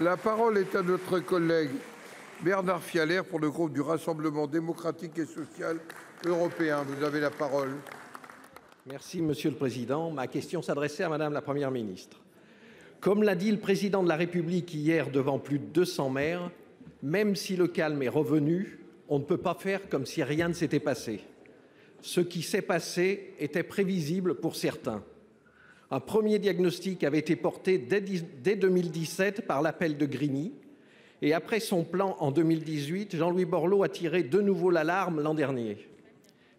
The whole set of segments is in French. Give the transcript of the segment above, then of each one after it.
La parole est à notre collègue Bernard Fialaire pour le groupe du Rassemblement démocratique et social européen. Vous avez la parole. Merci, Monsieur le Président. Ma question s'adressait à Madame la Première ministre. Comme l'a dit le Président de la République hier devant plus de 200 maires, même si le calme est revenu, on ne peut pas faire comme si rien ne s'était passé. Ce qui s'est passé était prévisible pour certains. Un premier diagnostic avait été porté dès 2017 par l'appel de Grigny. Et après son plan en 2018, Jean-Louis Borloo a tiré de nouveau l'alarme l'an dernier.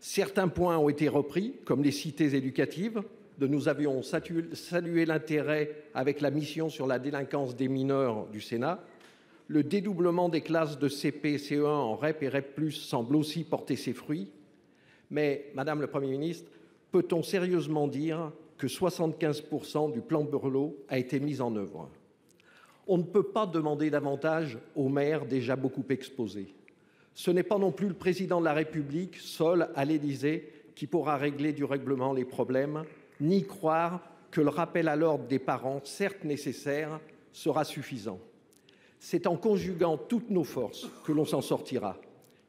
Certains points ont été repris, comme les cités éducatives, dont nous avions salué l'intérêt avec la mission sur la délinquance des mineurs du Sénat. Le dédoublement des classes de CP, CE1 en REP et REP+, semble aussi porter ses fruits. Mais, Madame le Premier ministre, peut-on sérieusement dire que 75% du plan Borloo a été mis en œuvre? On ne peut pas demander davantage aux maires déjà beaucoup exposés. Ce n'est pas non plus le président de la République, seul à l'Élysée, qui pourra régler durablement les problèmes, ni croire que le rappel à l'ordre des parents, certes nécessaire, sera suffisant. C'est en conjuguant toutes nos forces que l'on s'en sortira.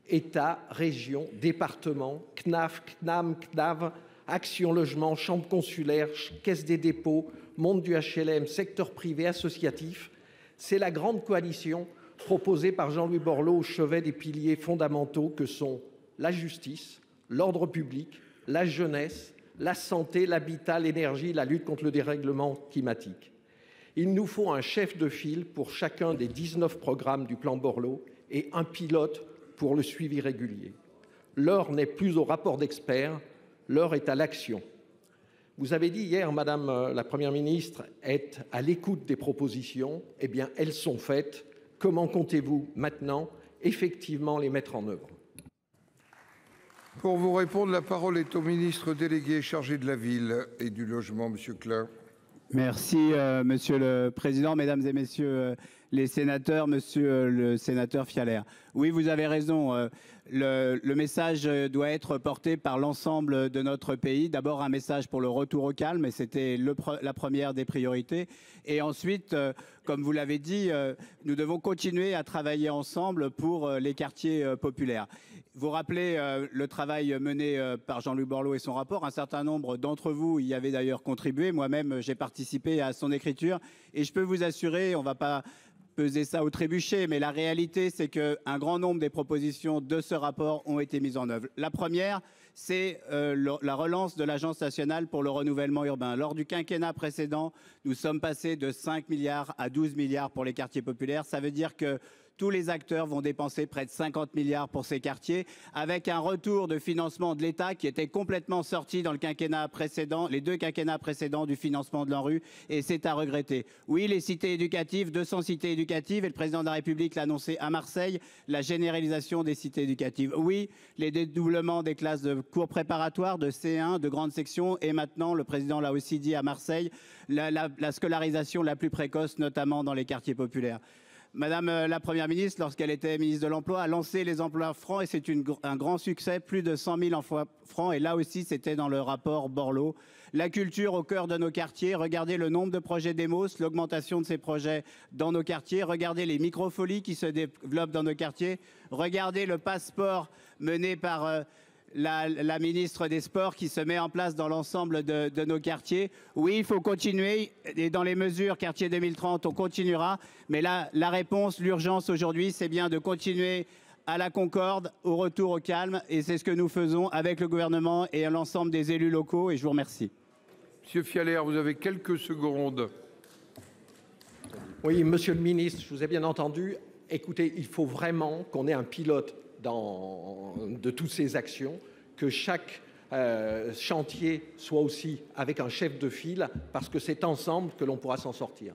État, région, département, CNAF, CNAM, CNAV, Action Logement, Chambre consulaire, Caisse des dépôts, monde du HLM, secteur privé, associatif. C'est la grande coalition proposée par Jean-Louis Borloo au chevet des piliers fondamentaux que sont la justice, l'ordre public, la jeunesse, la santé, l'habitat, l'énergie, la lutte contre le dérèglement climatique. Il nous faut un chef de file pour chacun des 19 programmes du plan Borloo et un pilote pour le suivi régulier. L'heure n'est plus au rapport d'experts, l'heure est à l'action. Vous avez dit hier, Madame la Première ministre, être à l'écoute des propositions. Eh bien, elles sont faites. Comment comptez-vous maintenant effectivement les mettre en œuvre? Pour vous répondre, la parole est au ministre délégué chargé de la ville et du logement, Monsieur Klein. Merci, Monsieur le Président, Mesdames et Messieurs les sénateurs, Monsieur le sénateur Fialaire. Oui, vous avez raison. Le message doit être porté par l'ensemble de notre pays. D'abord, un message pour le retour au calme, et c'était la première des priorités. Et ensuite, comme vous l'avez dit, nous devons continuer à travailler ensemble pour les quartiers populaires. Vous rappelez le travail mené par Jean-Louis Borloo et son rapport. Un certain nombre d'entre vous y avaient d'ailleurs contribué. Moi-même, j'ai participé à son écriture. Et je peux vous assurer, on ne va pas peser ça au trébuchet, mais la réalité, c'est qu'un grand nombre des propositions de ce rapport ont été mises en œuvre. La première, c'est la relance de l'Agence nationale pour le renouvellement urbain. Lors du quinquennat précédent, nous sommes passés de 5 milliards à 12 milliards pour les quartiers populaires. Ça veut dire que tous les acteurs vont dépenser près de 50 milliards pour ces quartiers, avec un retour de financement de l'État qui était complètement sorti dans le quinquennat précédent, les deux quinquennats précédents du financement de l'ANRU, et c'est à regretter. Oui, les cités éducatives, 200 cités éducatives, et le président de la République l'a annoncé à Marseille, la généralisation des cités éducatives. Oui, les dédoublements des classes de cours préparatoires, de C1, de grande section, et maintenant, le président l'a aussi dit à Marseille, la scolarisation la plus précoce, notamment dans les quartiers populaires. Madame la Première ministre, lorsqu'elle était ministre de l'Emploi, a lancé les emplois francs et c'est un grand succès, plus de 100 000 emplois francs. Et là aussi, c'était dans le rapport Borloo. La culture au cœur de nos quartiers. Regardez le nombre de projets Demos, l'augmentation de ces projets dans nos quartiers. Regardez les microfolies qui se développent dans nos quartiers. Regardez le passeport mené par la ministre des Sports qui se met en place dans l'ensemble de nos quartiers. Oui, il faut continuer et dans les mesures quartier 2030, on continuera. Mais là, la réponse, l'urgence aujourd'hui, c'est bien de continuer à la concorde, au retour au calme. Et c'est ce que nous faisons avec le gouvernement et l'ensemble des élus locaux. Et je vous remercie. Monsieur Fialaire, vous avez quelques secondes. Oui, Monsieur le ministre, je vous ai bien entendu. Écoutez, il faut vraiment qu'on ait un pilote de toutes ces actions, que chaque chantier soit aussi avec un chef de file, parce que c'est ensemble que l'on pourra s'en sortir.